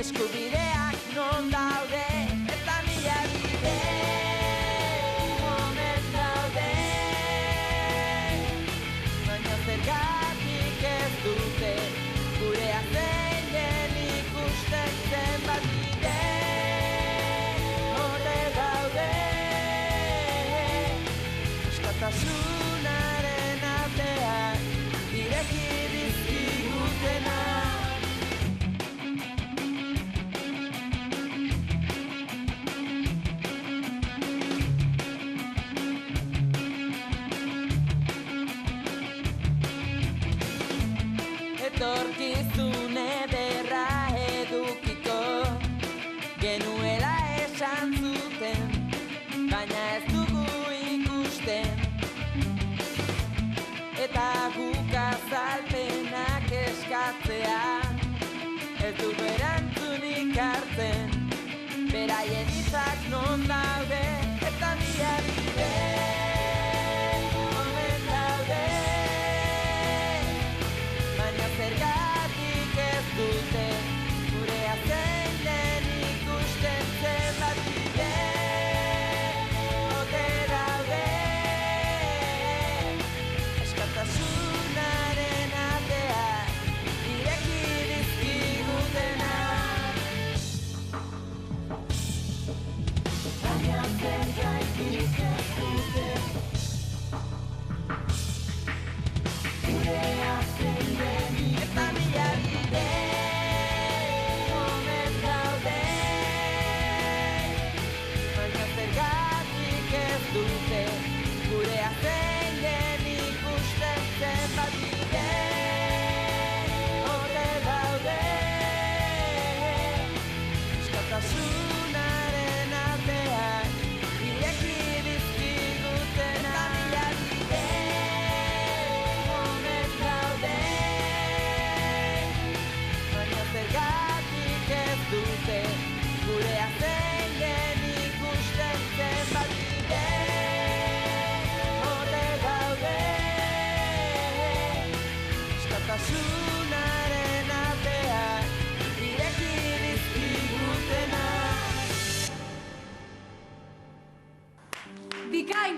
eskubideak non daude, eta mila bide omen daude, baina zergatik ez dute gurea zein den ikusten zenbat bide ote daude, askatasunaren ateak ireki dizkigutena. Etorkizun ederra edukiko genuela esan zuten, baina ez dugu ikusten, eta guk azalpenak eskatzea ez du erantzunik hartzen, beraien hitzak non daude, eta mila bide omen daude, baina zergatik ez dute gurea zein den ikusten zenbat bide ote daude, askatasunaren ateak ireki dizkigutena. Baina zergatik ez dute gurea zein den eta mila bide omen daude, baina zergatik ez dute gurea zein den ikusten zenbat bide ote daude, askatasunaren ateak ireki dizkigutena. Mila bide omen daude, baina zergatik ez dute gurea zein den ikusten zenbat bide ote daude, askatasunaren ateak ireki dizkigutena. Bikain!